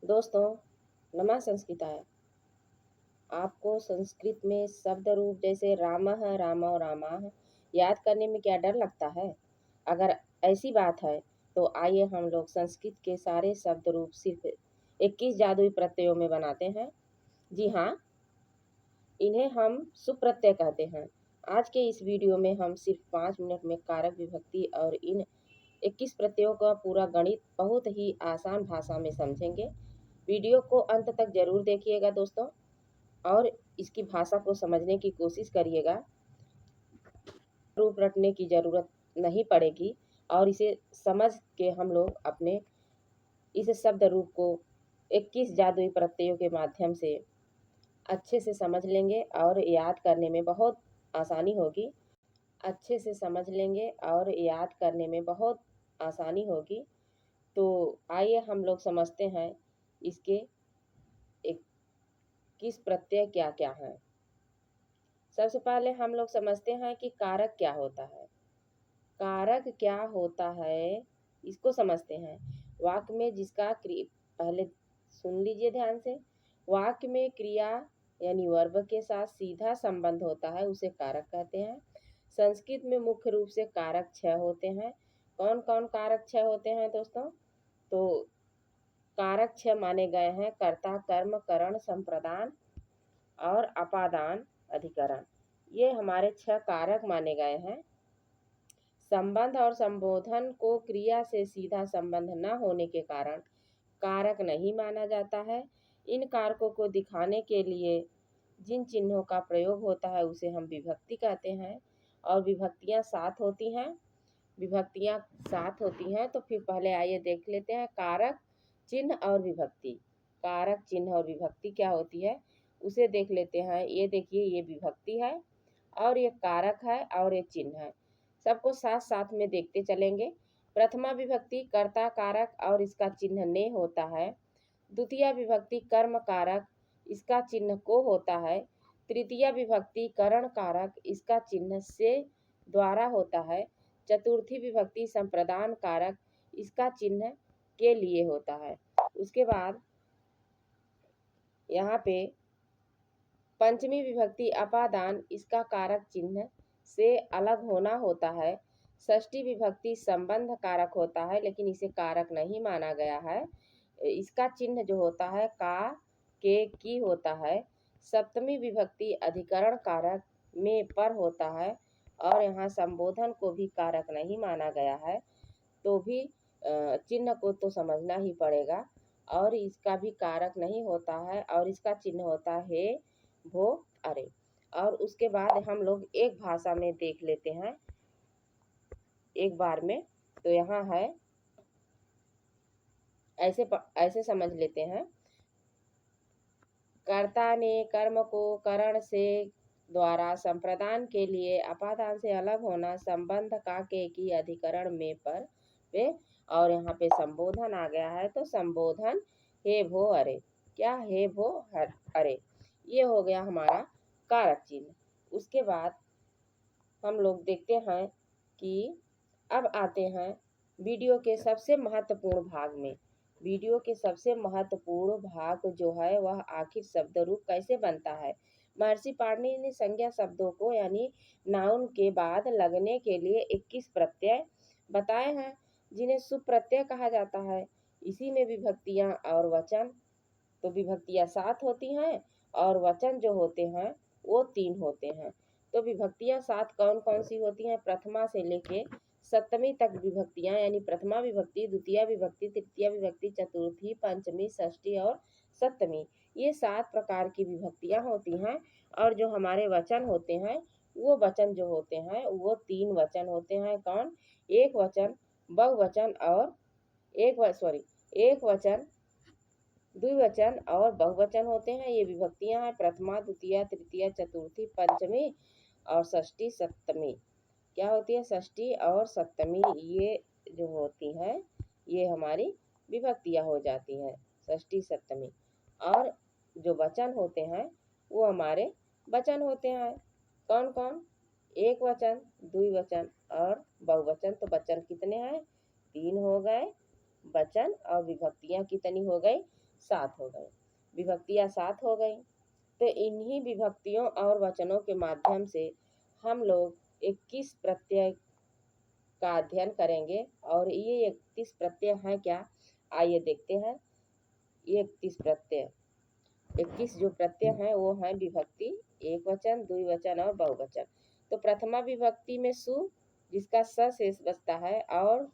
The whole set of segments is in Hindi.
दोस्तों, नमा संस्कृताय। आपको संस्कृत में शब्द रूप जैसे रामः रामौ रामाः याद करने में क्या डर लगता है? अगर ऐसी बात है तो आइए हम लोग संस्कृत के सारे शब्द रूप सिर्फ 21 जादुई प्रत्ययों में बनाते हैं। जी हाँ, इन्हें हम सुप्रत्यय कहते हैं। आज के इस वीडियो में हम सिर्फ 5 मिनट में कारक विभक्ति और इन 21 प्रत्ययों का पूरा गणित बहुत ही आसान भाषा में समझेंगे। वीडियो को अंत तक जरूर देखिएगा दोस्तों, और इसकी भाषा को समझने की कोशिश करिएगा। रूप रटने की ज़रूरत नहीं पड़ेगी और इसे समझ के हम लोग अपने इस शब्द रूप को 21 जादुई प्रत्ययों के माध्यम से अच्छे से समझ लेंगे और याद करने में बहुत आसानी होगी। अच्छे से समझ लेंगे और याद करने में बहुत आसानी होगी। तो आइए हम लोग समझते हैं इसके 21 प्रत्यय क्या क्या हैं। सबसे पहले हम लोग समझते हैं कि कारक क्या होता है। कारक क्या होता है इसको समझते हैं। वाक्य में जिसका पहले सुन लीजिए ध्यान से। वाक्य में क्रिया यानी वर्ब के साथ सीधा संबंध होता है उसे कारक कहते हैं। संस्कृत में मुख्य रूप से कारक 6 होते हैं। कौन कौन कारक 6 होते हैं दोस्तों? तो कारक 6 माने गए हैं कर्ता, कर्म, करण, संप्रदान और अपादान, अधिकरण। ये हमारे 6 कारक माने गए हैं। संबंध और संबोधन को क्रिया से सीधा संबंध न होने के कारण कारक नहीं माना जाता है। इन कारकों को दिखाने के लिए जिन चिन्हों का प्रयोग होता है उसे हम विभक्ति कहते हैं। और विभक्तियां 7 होती हैं। विभक्तियां 7 होती हैं तो फिर पहले आइए देख लेते हैं कारक, चिन्ह और विभक्ति। कारक, चिन्ह और विभक्ति क्या होती है उसे देख लेते हैं। ये देखिए, ये विभक्ति है और ये कारक है और ये चिन्ह है। सबको साथ साथ में देखते चलेंगे। प्रथमा विभक्ति कर्ता कारक और इसका चिन्ह ने होता है। द्वितीय विभक्ति कर्म कारक, इसका चिन्ह को होता है। तृतीय विभक्ति करण कारक, इसका चिन्ह से द्वारा होता है। चतुर्थी विभक्ति संप्रदान कारक, इसका चिन्ह के लिए होता है। उसके बाद यहाँ पे पंचमी विभक्ति अपादान, इसका कारक चिन्ह से अलग होना होता है। षष्ठी विभक्ति संबंध कारक होता है लेकिन इसे कारक नहीं माना गया है। इसका चिन्ह जो होता है का, के, की होता है। सप्तमी विभक्ति अधिकरण कारक में पर होता है और यहाँ संबोधन को भी कारक नहीं माना गया है। तो भी चिन्ह को तो समझना ही पड़ेगा। और इसका भी कारक नहीं होता है और इसका चिन्ह होता है भो, अरे। और उसके बाद हम लोग एक भाषा में देख लेते हैं एक बार में। तो यहाँ है, ऐसे समझ लेते हैं। कर्ता ने कर्म को करण से द्वारा संप्रदान के लिए अपादान से अलग होना, संबंध का के की अधिकरण में पर पे। और यहाँ पे संबोधन आ गया है तो संबोधन हे भो अरे। क्या? हे भो अरे। ये हो गया हमारा कारक चिन्ह। उसके बाद हम लोग देखते हैं कि अब आते हैं वीडियो के सबसे महत्वपूर्ण भाग में। वीडियो के सबसे महत्वपूर्ण भाग जो है वह आखिर शब्द रूप कैसे बनता है। महर्षि पाणिनि ने संज्ञा शब्दों को यानी नाउन के बाद लगने के लिए 21 प्रत्यय बताए हैं जिन्हें सुप्रत्यय कहा जाता है। इसी में विभक्तियां और वचन, तो विभक्तियां 7 होती हैं और वचन जो होते हैं वो 3 होते हैं। तो विभक्तियां 7 कौन कौन सी होती हैं? प्रथमा से लेके सप्तमी तक विभक्तियां यानी प्रथमा विभक्ति, द्वितीय विभक्ति, तृतीय विभक्ति, चतुर्थी, पंचमी, षष्ठी और सप्तमी, ये 7 प्रकार की विभक्तियां होती हैं। और जो हमारे वचन होते हैं वो वचन जो होते हैं वो 3 वचन होते हैं। कौन? एक वचन, बहुवचन और एक वचन, द्विवचन और बहुवचन होते हैं। ये विभक्तियां हैं प्रथमा, द्वितीय, तृतीय, चतुर्थी, पंचमी और षष्ठी, सप्तमी। क्या होती है? षष्ठी और सप्तमी, ये जो होती हैं ये हमारी विभक्तियां हो जाती हैं, षष्ठी सप्तमी। और जो वचन होते हैं वो हमारे वचन होते हैं। कौन कौन? एक वचन, द्विवचन और बहुवचन। तो वचन कितने हैं? 3 हो गए वचन, और विभक्तियां कितनी हो गई? 7 हो गए, विभक्तियाँ 7 हो गई। तो इन्हीं विभक्तियों और वचनों के माध्यम से हम लोग 21 प्रत्यय का अध्ययन करेंगे। और ये 31 प्रत्यय हैं क्या, आइए देखते हैं। ये 21 जो प्रत्यय हैं वो हैं विभक्ति, एक वचन, द्विवचन और बहुवचन। तो प्रथमा विभक्ति में सु, जिसका स शेष बचता है, और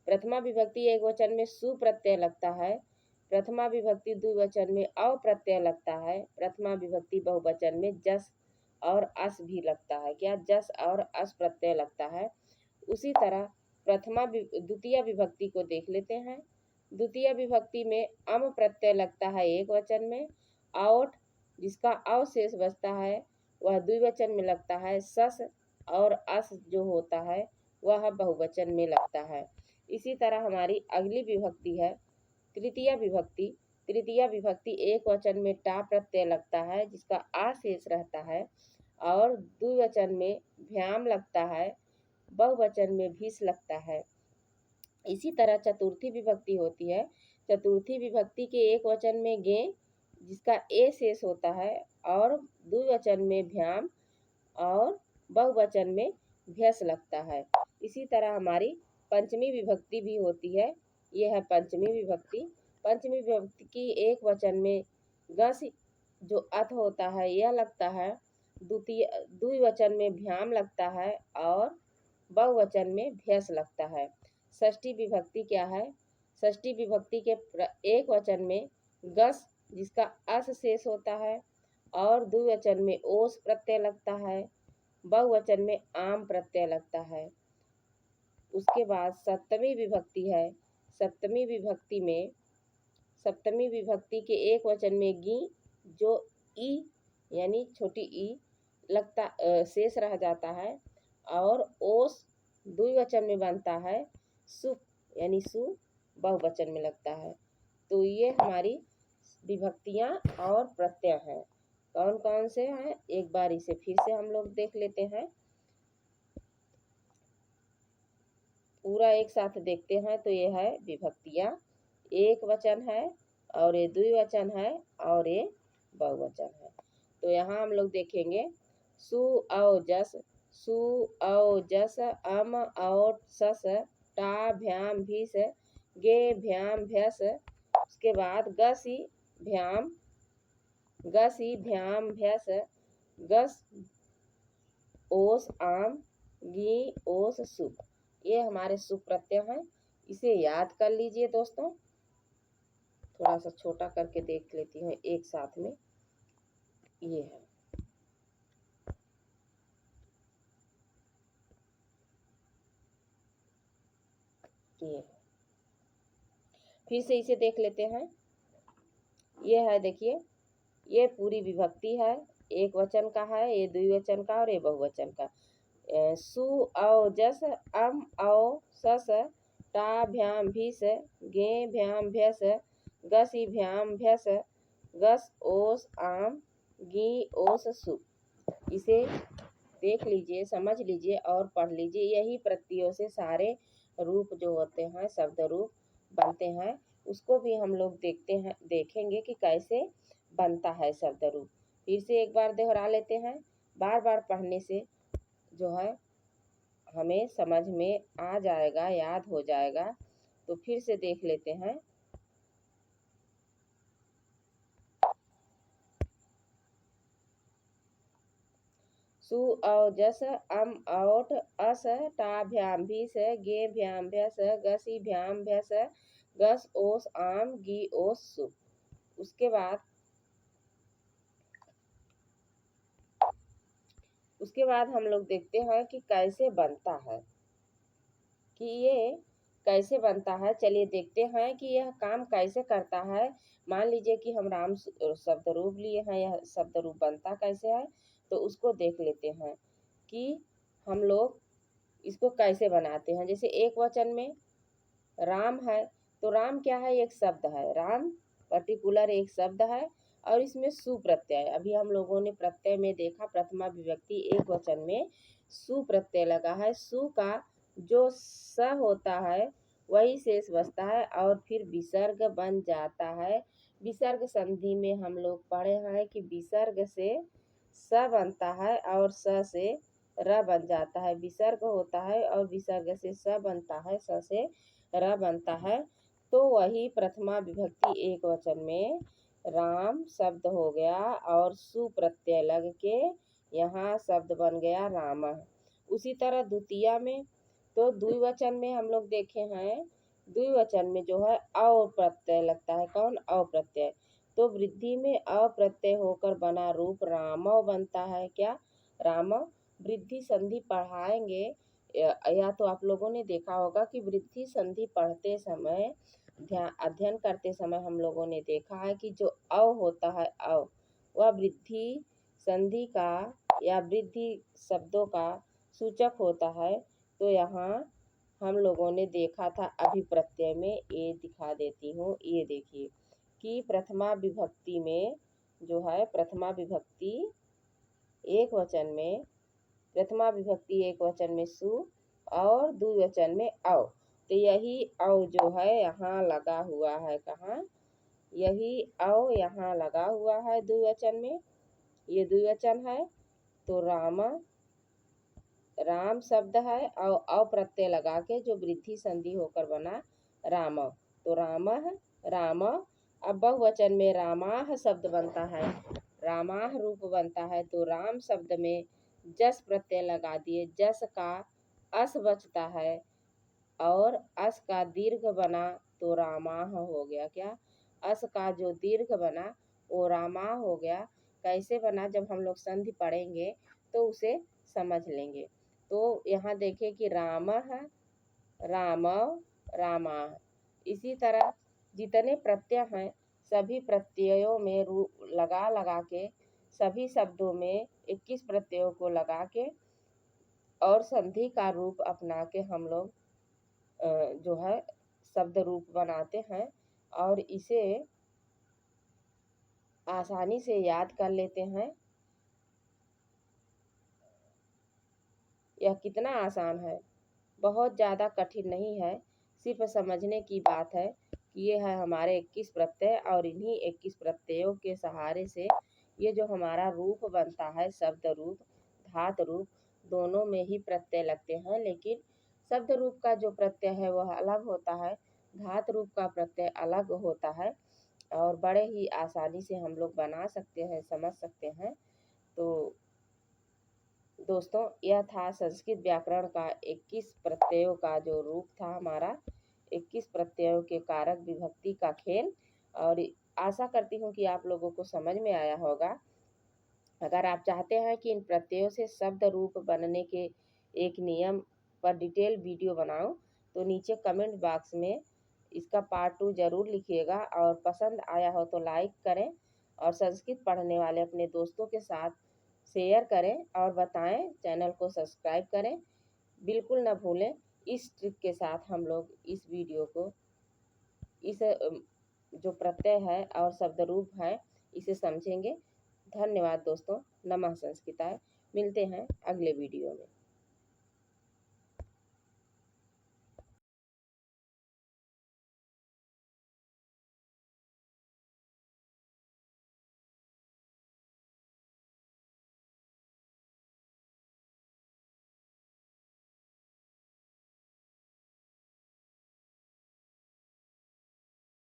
प्रथमा विभक्ति एक वचन में सु प्रत्यय लगता है, प्रथमा विभक्ति द्विवचन में अ प्रत्यय लगता है, प्रथमा विभक्ति बहुवचन में जस और अस भी लगता है। क्या, जस और अस प्रत्यय लगता है। उसी तरह द्वितीय विभक्ति को देख लेते हैं। द्वितीय विभक्ति में अम प्रत्यय लगता है एक वचन में, औट जिसका अवशेष बचता है वह द्विवचन में लगता है, सस और अस जो होता है वह बहुवचन में लगता है। इसी तरह हमारी अगली विभक्ति है तृतीय विभक्ति। तृतीय विभक्ति एक वचन में टा प्रत्यय लगता है जिसका आ शेष रहता है, और द्विवचन में भ्याम लगता है, बहुवचन में भीस लगता है। इसी तरह चतुर्थी विभक्ति होती है। चतुर्थी विभक्ति के एक वचन में गे जिसका ए शेष होता है, और द्विवचन में भ्याम और बहुवचन में भ्यस लगता है। इसी तरह हमारी पंचमी विभक्ति भी होती है। यह है पंचमी विभक्ति। पंचमी विभक्ति की एक वचन में गस जो अथ होता है यह लगता है, द्विवचन में भ्याम लगता है और बहुवचन में भ्यस लगता है। षष्ठी विभक्ति क्या है, षष्ठी विभक्ति के एक वचन में गस जिसका अस शेष होता है और द्विवचन में ओस प्रत्यय लगता है, बहुवचन में आम प्रत्यय लगता है। उसके बाद सप्तमी विभक्ति है। सप्तमी विभक्ति के एक वचन में गी जो ई यानी छोटी ई लगता शेष रह जाता है, और ओस द्विवचन में बनता है, सु यानी सु बहुवचन में लगता है। तो ये हमारी विभक्तियाँ और प्रत्यय हैं। कौन कौन से हैं, एक बार इसे फिर से हम लोग देख लेते हैं। पूरा एक साथ देखते हैं। तो ये है विभक्तियाँ, एक वचन है और ये द्विवचन है और ये बहुवचन है। तो यहाँ हम लोग देखेंगे सु औ जस, सु औ जस, अम औट सस, टा भ्याम भीस, गे भ्याम भ्यस। उसके बाद गसी भ्याम भ्यस, गस ओस आम, गी ओस सु। ये हमारे सु प्रत्यय हैं। इसे याद कर लीजिए दोस्तों। थोड़ा सा छोटा करके देख लेती हूँ एक साथ में। ये है, ये है। फिर से इसे देख लेते हैं। ये है, देखिए ये पूरी विभक्ति है, एक वचन का है, ये द्विवचन का और ये बहुवचन का। सु औ जस, अम औ सस, टा भ्याम भीस, गे भ्याम भ्यस, गसी भ्याम भ्यस, गस ओस आम, गी ओस सु। इसे देख लीजिए, समझ लीजिए और पढ़ लीजिए। यही प्रत्ययों से सारे रूप जो होते हैं, शब्द रूप बनते हैं। उसको भी हम लोग देखेंगे कि कैसे बनता है शब्द रूप। फिर से एक बार दोहरा लेते हैं। बार बार पढ़ने से जो है हमें समझ में आ जाएगा, याद हो जाएगा। तो फिर से देख लेते हैं। सु औ जस, अम औट अस, टा भ्याम भीस, गे भ्याम भ्यस, गसी भ्याम भ्यस, गस ओस आम, गी ओस सु। उसके बाद हम लोग देखते हैं कि कैसे बनता है, कि ये कैसे बनता है। चलिए देखते हैं कि यह काम कैसे करता है। मान लीजिए कि हम राम शब्द रूप लिए हैं, यह शब्द रूप बनता कैसे है, तो उसको देख लेते हैं कि हम लोग इसको कैसे बनाते हैं। जैसे एक वचन में राम है, तो राम क्या है, एक शब्द है। राम पर्टिकुलर एक शब्द है और इसमें सु प्रत्यय। अभी हम लोगों ने प्रत्यय में देखा, प्रथमा विभक्ति एक वचन में सु प्रत्यय लगा है। सु का जो स होता है वही शेष बचता है और फिर विसर्ग बन जाता है। विसर्ग संधि में हम लोग पढ़े हैं कि विसर्ग से स बनता है और स से र बन जाता है। विसर्ग होता है और विसर्ग से स बनता है, स से र बनता है। तो वही प्रथमा विभक्ति एक वचन में राम शब्द हो गया और सु प्रत्यय लग के यहाँ शब्द बन गया रामः। उसी तरह द्वितीया में तो द्विवचन में हम लोग देखे हैं, द्विवचन में जो है अ प्रत्यय लगता है। कौन? अ प्रत्यय। तो वृद्धि में अ प्रत्यय होकर बना रूप रामव बनता है। क्या? रामव। वृद्धि संधि पढ़ाएंगे या तो आप लोगों ने देखा होगा कि वृद्धि संधि पढ़ते समय अध्ययन करते समय हम लोगों ने देखा है कि जो अ होता है वह वृद्धि संधि का या वृद्धि शब्दों का सूचक होता है। तो यहाँ हम लोगों ने देखा था अभिप्रत्यय में, ये दिखा देती हूँ। ये देखिए कि प्रथमा विभक्ति में जो है प्रथमा विभक्ति एक वचन में सु और द्विवचन में अ। तो यही अ जो है यहाँ लगा हुआ है। कहाँ? यही अ यहाँ लगा हुआ है द्विवचन में। ये द्विवचन है तो राम शब्द है और अप्रत्यय लगा के जो वृद्धि संधि होकर बना राम। तो रामः राम। अब बहुवचन में रामाह शब्द बनता है, रामाह रूप बनता है। तो राम शब्द में जस प्रत्यय लगा दिए, जस का अस बचता है और अस का दीर्घ बना तो रामाह हो गया। क्या? अस का जो दीर्घ बना वो रामाह हो गया। कैसे बना? जब हम लोग संधि पढ़ेंगे तो उसे समझ लेंगे। तो यहाँ देखिए कि रामः रामव रामाः। इसी तरह जितने प्रत्यय हैं सभी प्रत्ययों में रूप लगा के सभी शब्दों में 21 प्रत्ययों को लगा के और संधि का रूप अपना के हम लोग जो है शब्द रूप बनाते हैं और इसे आसानी से याद कर लेते हैं। यह कितना आसान है, बहुत ज़्यादा कठिन नहीं है, सिर्फ समझने की बात है कि ये है हमारे 21 प्रत्यय और इन्हीं 21 प्रत्ययों के सहारे से ये जो हमारा रूप बनता है, शब्द रूप धातु रूप दोनों में ही प्रत्यय लगते हैं। लेकिन शब्द रूप का जो प्रत्यय है वह अलग होता है, धातु रूप का प्रत्यय अलग होता है और बड़े ही आसानी से हम लोग बना सकते हैं, समझ सकते हैं। तो दोस्तों यह था संस्कृत व्याकरण का 21 प्रत्ययों का जो रूप था हमारा, 21 प्रत्ययों के कारक विभक्ति का खेल। और आशा करती हूँ कि आप लोगों को समझ में आया होगा। अगर आप चाहते हैं कि इन प्रत्ययों से शब्द रूप बनने के एक नियम पर डिटेल वीडियो बनाऊं तो नीचे कमेंट बॉक्स में इसका पार्ट 2 ज़रूर लिखिएगा और पसंद आया हो तो लाइक करें और संस्कृत पढ़ने वाले अपने दोस्तों के साथ शेयर करें और बताएं, चैनल को सब्सक्राइब करें। बिल्कुल ना भूलें। इस ट्रिक के साथ हम लोग इस वीडियो को इस जो प्रत्यय है और शब्द रूप है इसे समझेंगे। धन्यवाद दोस्तों। नमः संस्कृताय। मिलते हैं अगले वीडियो में।